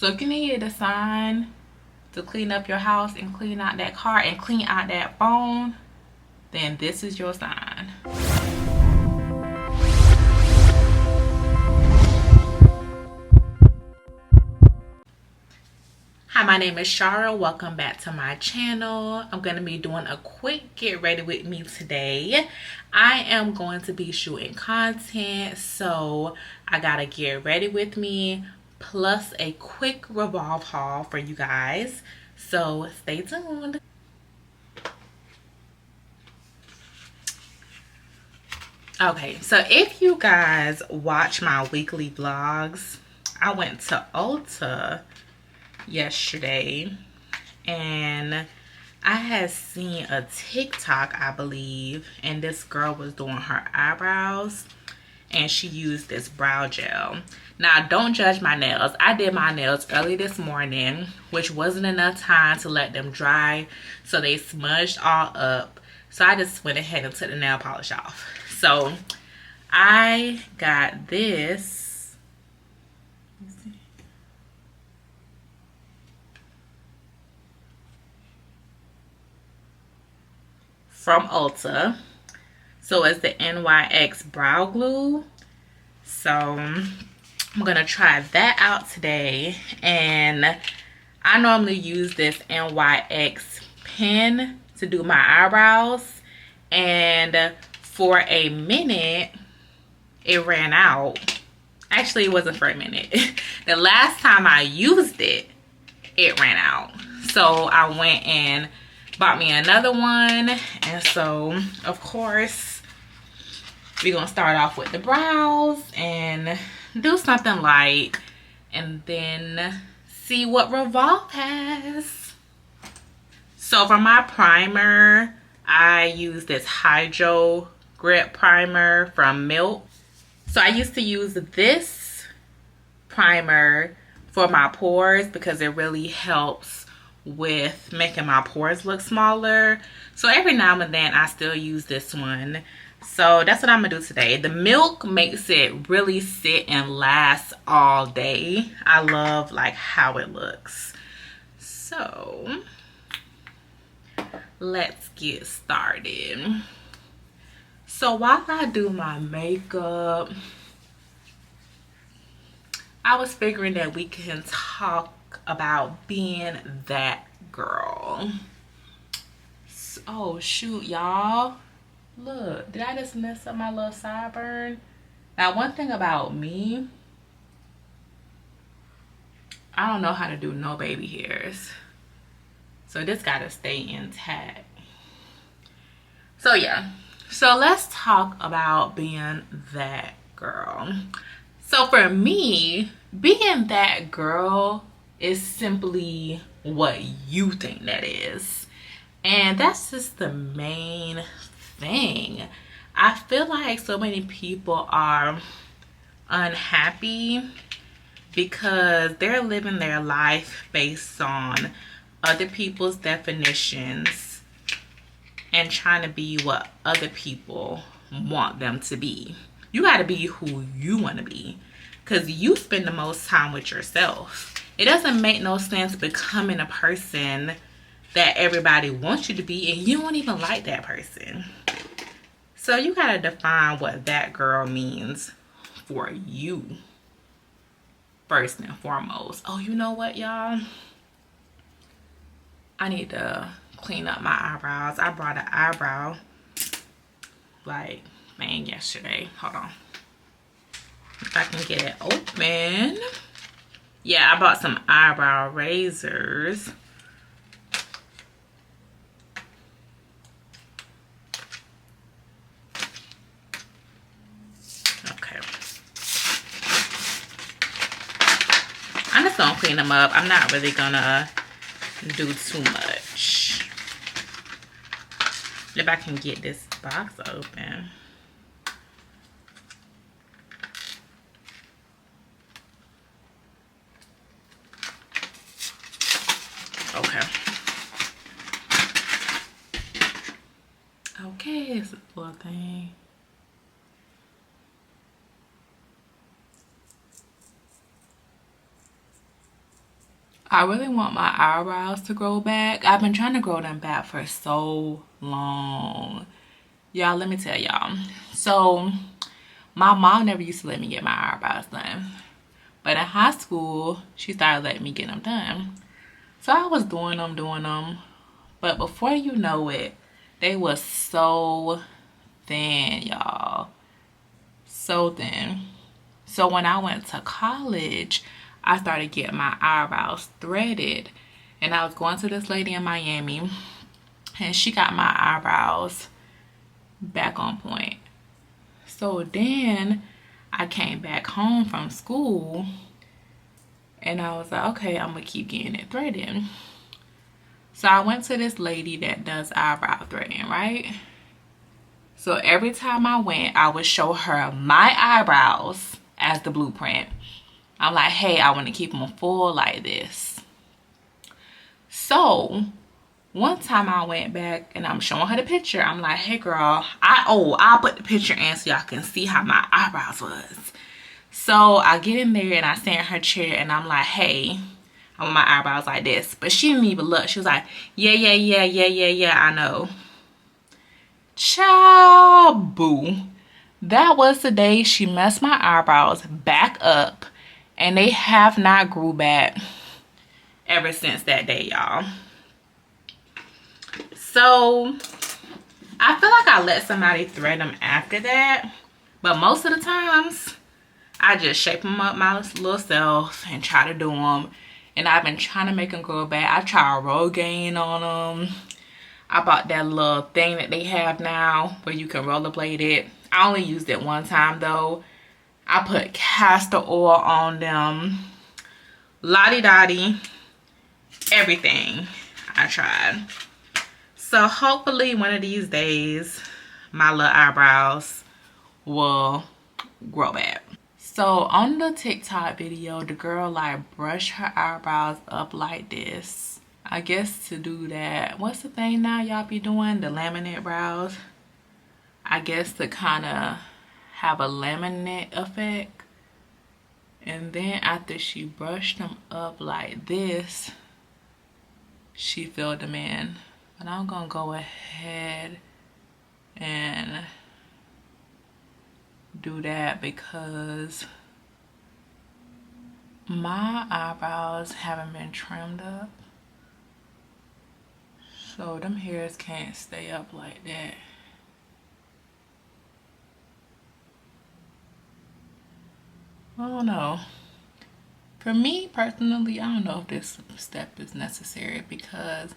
So if you need a sign to clean up your house and clean out that car and clean out that phone, then this is your sign. Hi, my name is Shara. Welcome back to my channel. I'm going to be doing a quick get ready with me today. I am going to be shooting content, so I got to get ready with me, plus a quick Revolve haul for you guys. So stay tuned. Okay, so if you guys watch my weekly vlogs, I went to Ulta yesterday and I had seen a TikTok, I believe, and this girl was doing her eyebrows and she used this brow gel. Now, don't judge my nails. I did my nails early this morning, which wasn't enough time to let them dry, so they smudged all up. So I just went ahead and took the nail polish off. So I got this. From Ulta. So it's the NYX brow glue. So I'm gonna try that out today. And I normally use this NYX pen to do my eyebrows, and for a minute it ran out. Actually, it wasn't for a minute. The last time I used it, it ran out. So I went and bought me another one. And so, of course, we're going to start off with the brows and do something light. And then see what Revolve has. So for my primer, I use this Hydro Grip Primer from Milk. So I used to use this primer for my pores because it really helps with making my pores look smaller. So every now and then I still use this one. So that's what I'm gonna do today. The Milk makes it really sit and last all day. I love like how it looks. So let's get started. So while I do my makeup, I was figuring that we can talk about being that girl. Oh shoot, y'all. Look, did I just mess up my little sideburn? Now, one thing about me, I don't know how to do no baby hairs. So this gotta stay intact. So yeah. So let's talk about being that girl. So for me, being that girl is simply what you think that is. And that's just the main thing. I feel like so many people are unhappy because they're living their life based on other people's definitions and trying to be what other people want them to be. You got to be who you want to be because you spend the most time with yourself. It doesn't make no sense becoming a person that everybody wants you to be and you don't even like that person. So you got to define what that girl means for you first and foremost. Oh, you know what, y'all? I need to clean up my eyebrows. I brought an eyebrow like thing yesterday. Hold on. If I can get it open. Yeah, I bought some eyebrow razors. Okay. I'm just gonna clean them up. I'm not really gonna do too much. If I can get this box open. Okay. Okay, it's a little thing. I really want my eyebrows to grow back. I've been trying to grow them back for so long. Y'all, let me tell y'all. So, my mom never used to let me get my eyebrows done. But in high school, she started letting me get them done. So, I was doing them. But before you know it, they was so thin, y'all. So thin. So, when I went to college, I started getting my eyebrows threaded. And I was going to this lady in Miami, and she got my eyebrows back on point. So then I came back home from school, and I was like, okay, I'm gonna keep getting it threaded. So I went to this lady that does eyebrow threading, right? So every time I went, I would show her my eyebrows as the blueprint. I'm like, hey, I want to keep them full like this. So one time I went back and I'm showing her the picture. I'm like, hey girl, I'll put the picture in so y'all can see how my eyebrows was. So I get in there and I sit in her chair and I'm like, hey, I want my eyebrows like this. But she didn't even look. She was like, yeah, I know. Child, boo. That was the day she messed my eyebrows back up, and they have not grew back ever since that day, y'all. So I feel like I let somebody thread them after that, but most of the times I just shape them up my little self and try to do them. And I've been trying to make them grow back. I tried Rogaine on them. I bought that little thing that they have now where you can rollerblade it. I only used it one time though. I put castor oil on them. Lottie-dottie. Everything I tried. So hopefully one of these days my little eyebrows will grow back. So on the TikTok video, the girl like brushed her eyebrows up like this. I guess to do that, what's the thing now y'all be doing? The laminate brows. I guess to kind of have a laminate effect. And then after she brushed them up like this, she filled them in. But I'm gonna go ahead and do that because my eyebrows haven't been trimmed up. So them hairs can't stay up like that. I don't know. For me personally, I don't know if this step is necessary because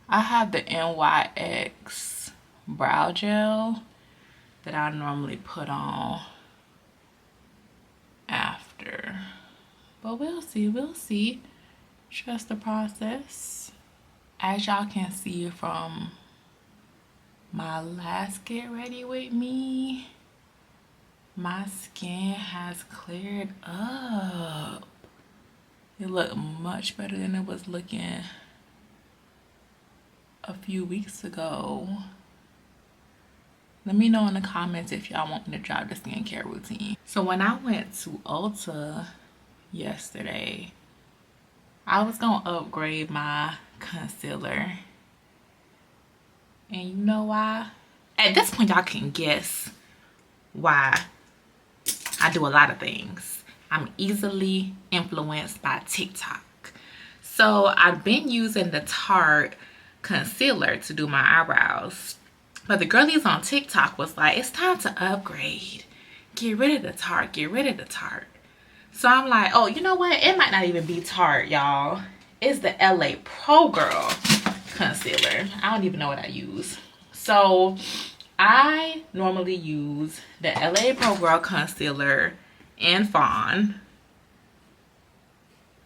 I have the NYX brow gel that I normally put on after. But we'll see. Trust the process. As y'all can see from my last get ready with me, my skin has cleared up. It looked much better than it was looking a few weeks ago. Let me know in the comments if y'all want me to drop the skincare routine. So when I went to Ulta yesterday, I was gonna upgrade my concealer. And you know why? At this point, y'all can guess why. I do a lot of things. I'm easily influenced by TikTok. So I've been using the Tarte concealer to do my eyebrows. But the girlies on TikTok was like, it's time to upgrade. Get rid of the Tarte. Get rid of the Tarte. So I'm like, oh, you know what? It might not even be Tarte, y'all. It's the LA Pro Girl concealer. I don't even know what I use. So I normally use the LA Pro Girl concealer in Fawn.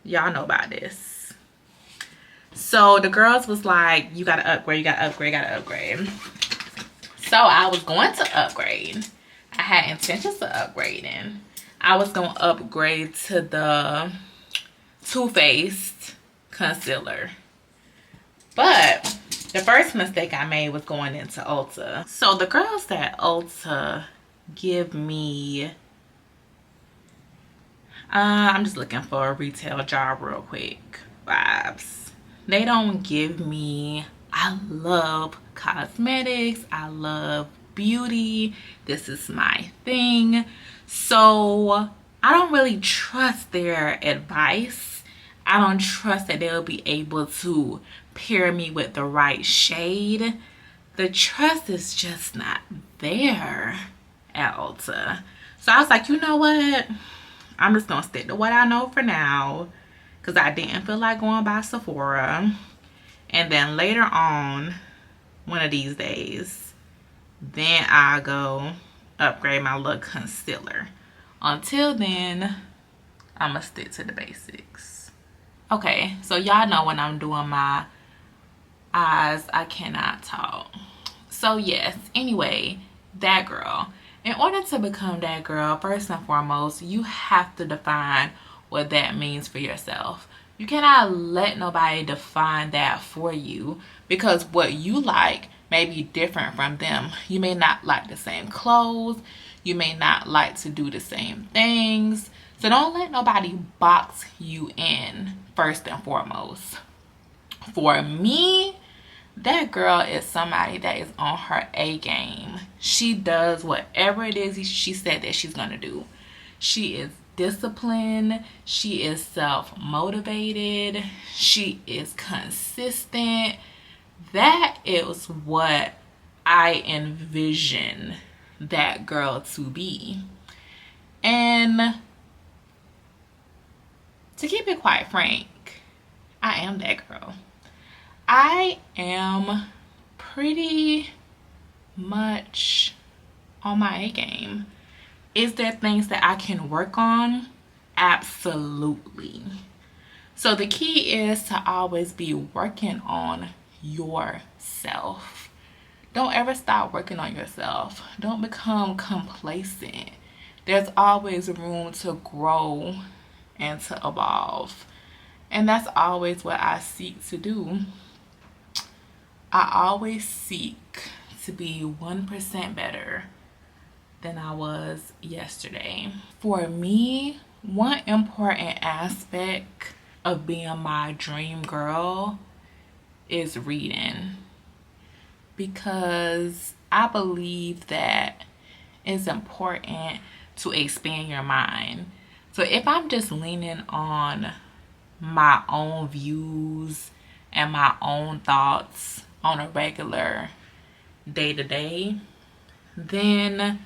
Y'all know about this. So the girls was like, you gotta upgrade, you gotta upgrade, gotta upgrade. So I was going to upgrade. I had intentions of upgrading. I was gonna upgrade to the Too Faced concealer. But the first mistake I made was going into Ulta. So the girls at Ulta give me, I'm just looking for a retail job real quick. vibes. They don't give me, I love cosmetics, I love beauty, this is my thing. So I don't really trust their advice. I don't trust that they'll be able to pair me with the right shade. The trust is just not there at Ulta. So I was like, you know what? I'm just gonna stick to what I know for now, because I didn't feel like going by Sephora. And then later on, one of these days, then I'll go upgrade my little concealer. Until then, I'm gonna stick to the basics. Okay, so y'all know when I'm doing my eyes, I cannot talk. So yes, anyway, that girl. In order to become that girl, first and foremost, you have to define what that means for yourself. You cannot let nobody define that for you, because what you like may be different from them. You may not like the same clothes. You may not like to do the same things. So don't let nobody box you in, first and foremost. For me, that girl is somebody that is on her A game. She does whatever it is she said that she's gonna do. She is disciplined. She is self-motivated. She is consistent. That is what I envision that girl to be. And to keep it quite frank, I am that girl. I am pretty much on my A game. Is there things that I can work on? Absolutely. So the key is to always be working on yourself. Don't ever stop working on yourself. Don't become complacent. There's always room to grow and to evolve. And that's always what I seek to do. I always seek to be 1% better than I was yesterday. For me, one important aspect of being my dream girl is reading, because I believe that it's important to expand your mind. So if I'm just leaning on my own views and my own thoughts on a regular day-to-day, then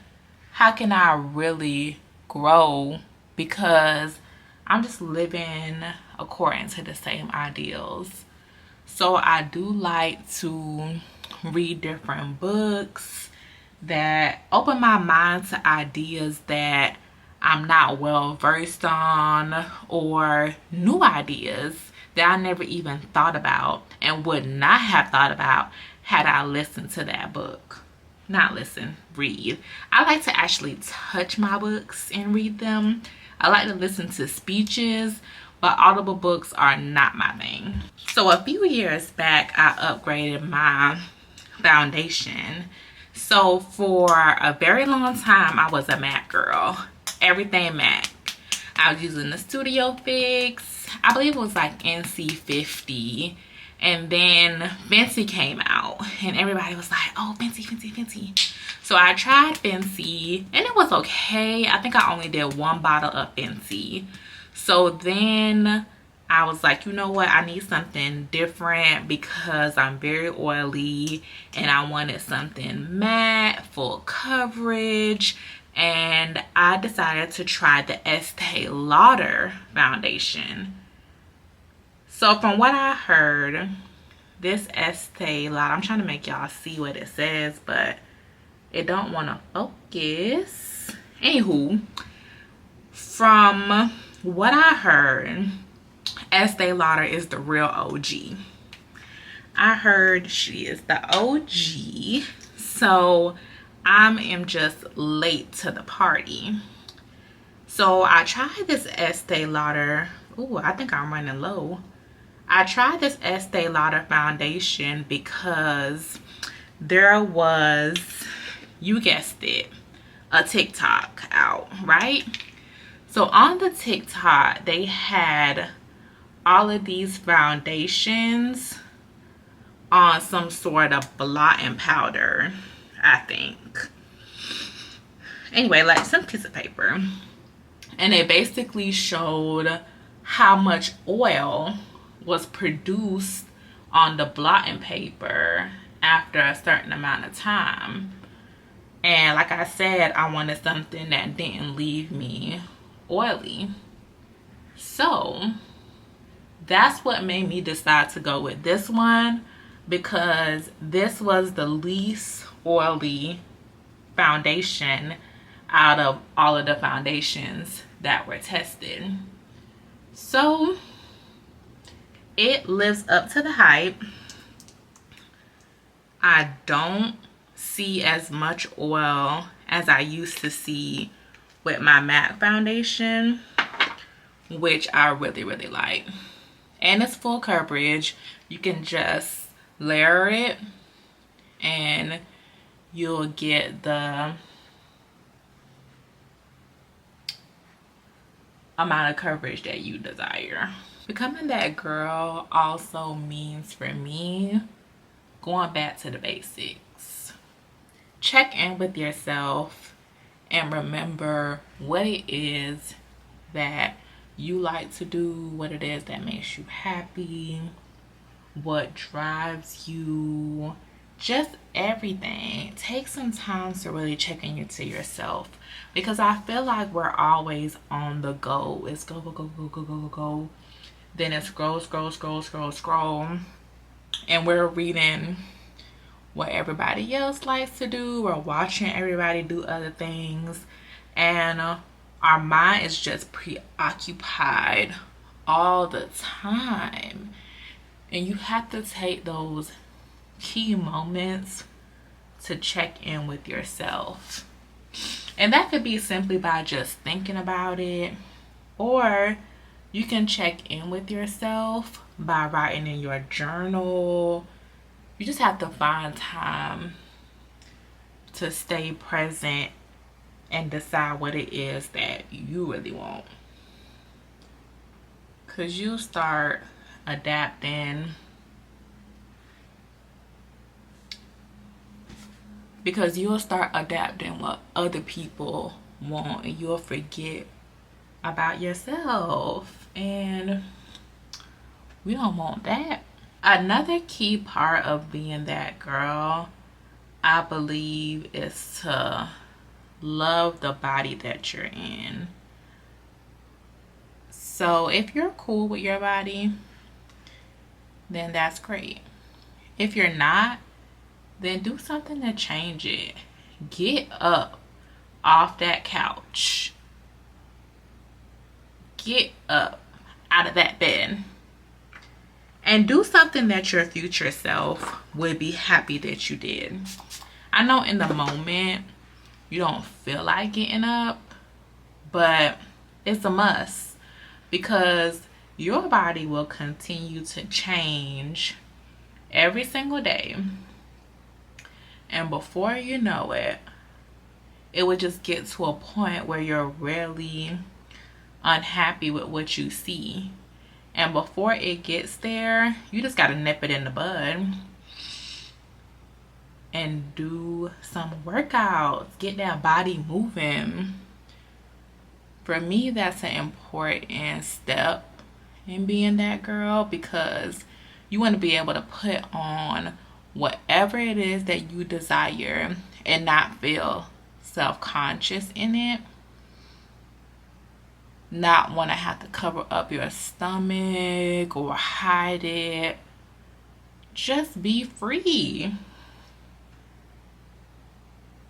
how can I really grow? Because I'm just living according to the same ideals. So I do like to read different books that open my mind to ideas that I'm not well versed on, or new ideas that I never even thought about and would not have thought about had I listened to that book. Not listen, read. I like to actually touch my books and read them. I like to listen to speeches, but audible books are not my thing. So a few years back, I upgraded my foundation. So for a very long time, I was a matte girl. Everything matte. I was using the Studio Fix. I believe it was like NC50. And then Fenty came out. And everybody was like, oh, Fenty, Fenty, Fenty. So I tried Fenty. And it was okay. I think I only did one bottle of Fenty. So then I was like, you know what? I need something different because I'm very oily. And I wanted something matte, full coverage. And I decided to try the Estee Lauder foundation. So from what I heard, this Estee Lauder, I'm trying to make y'all see what it says, but it don't want to focus. Anywho, from what I heard, Estee Lauder is the real OG. I heard she is the OG. So I am just late to the party. So I tried this Estee Lauder. Ooh, I think I'm running low. I tried this Estee Lauder foundation because there was, you guessed it, a TikTok out, right? So on the TikTok, they had all of these foundations on some sort of blotting powder, I think. Anyway, like some piece of paper. And it basically showed how much oil was produced on the blotting paper after a certain amount of time. And like I said, I wanted something that didn't leave me oily. So that's what made me decide to go with this one, because this was the least oily foundation out of all of the foundations that were tested. So it lives up to the hype. I don't see as much oil as I used to see with my MAC foundation, which I really like. And it's full coverage. You can just layer it and you'll get the amount of coverage that you desire. Becoming that girl also means for me going back to the basics. Check in with yourself and remember what it is that you like to do, what it is that makes you happy, what drives you, just everything. Take some time to really check into yourself, because I feel like we're always on the go. It's go. Then it's scroll. And we're reading what everybody else likes to do. We're watching everybody do other things. And our mind is just preoccupied all the time. And you have to take those key moments to check in with yourself. And that could be simply by just thinking about it, or you can check in with yourself by writing in your journal. You just have to find time to stay present and decide what it is that you really want. Because you start adapting, because you'll start adapting what other people want, and you'll forget about yourself, and we don't want that. Another key part of being that girl, I believe, is to love the body that you're in. So if you're cool with your body, then that's great. If you're not, then do something to change it. Get up off that couch. Get up out of that bed. And do something that your future self would be happy that you did. I know in the moment you don't feel like getting up, but it's a must, because your body will continue to change every single day. And before you know it, it would just get to a point where you're really unhappy with what you see. And before it gets there, you just got to nip it in the bud and do some workouts. Get that body moving. For me, that's an important step in being that girl, because you want to be able to put on whatever it is that you desire and not feel self-conscious in it. Not want to have to cover up your stomach or hide it. Just be free.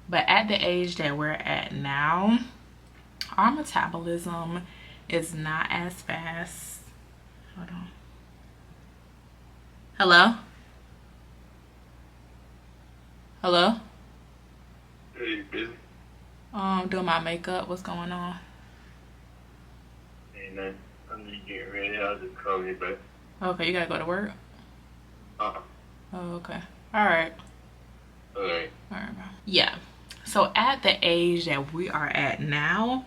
But at the age that we're at now, our metabolism is not as fast. Hold on. Hello? Hello? Hey, you busy? Doing my makeup. What's going on? Ain't nothing. I'm just getting ready. I'll just call you back. Okay, you gotta go to work? Uh-huh. Oh, okay. Alright. Alright. Alright, bro. Yeah. So at the age that we are at now,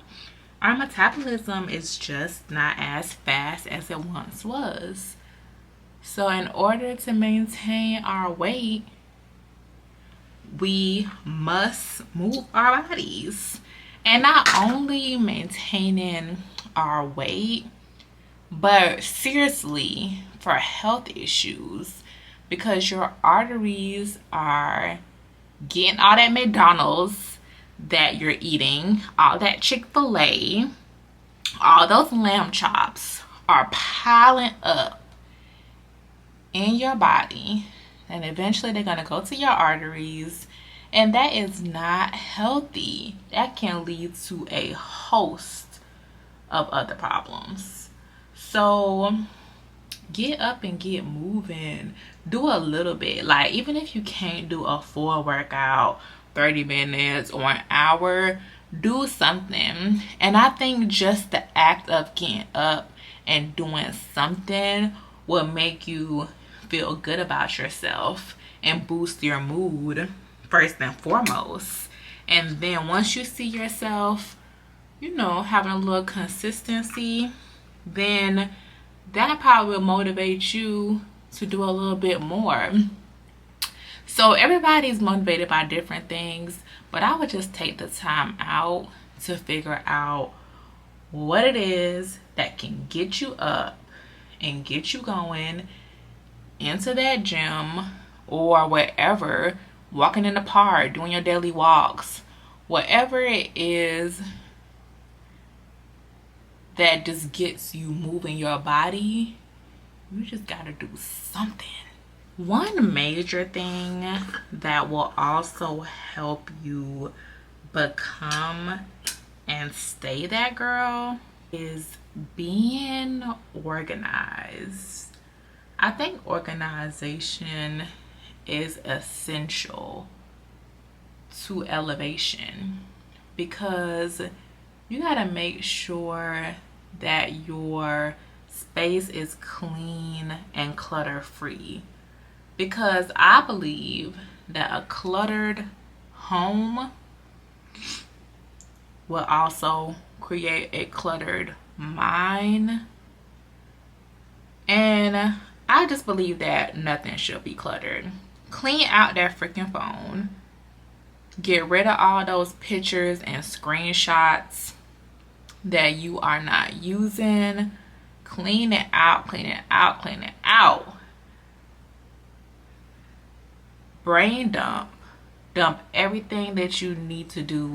our metabolism is just not as fast as it once was. So in order to maintain our weight, we must move our bodies. And not only maintaining our weight, but seriously for health issues, because your arteries are getting all that McDonald's that you're eating, all that Chick-fil-A, all those lamb chops are piling up in your body, and eventually they're going to go to your arteries, and that is not healthy. That can lead to a host of other problems. So get up and get moving. Do a little bit. Like, even if you can't do a full workout, 30 minutes or an hour, do something. And I think just the act of getting up and doing something will make you feel good about yourself and boost your mood first and foremost. And then once you see yourself, you know, having a little consistency, then that probably will motivate you to do a little bit more. So everybody's motivated by different things, but I would just take the time out to figure out what it is that can get you up and get you going into that gym or wherever, walking in the park, doing your daily walks, whatever it is that just gets you moving your body. You just gotta do something. One major thing that will also help you become and stay that girl is being organized. I think organization is essential to elevation, because you gotta make sure that your space is clean and clutter free, because I believe that a cluttered home will also create a cluttered mind. And I just believe that nothing should be cluttered. Clean out that freaking phone. Get rid of all those pictures and screenshots that you are not using. Clean it out, clean it out, clean it out. Brain dump. Dump everything that you need to do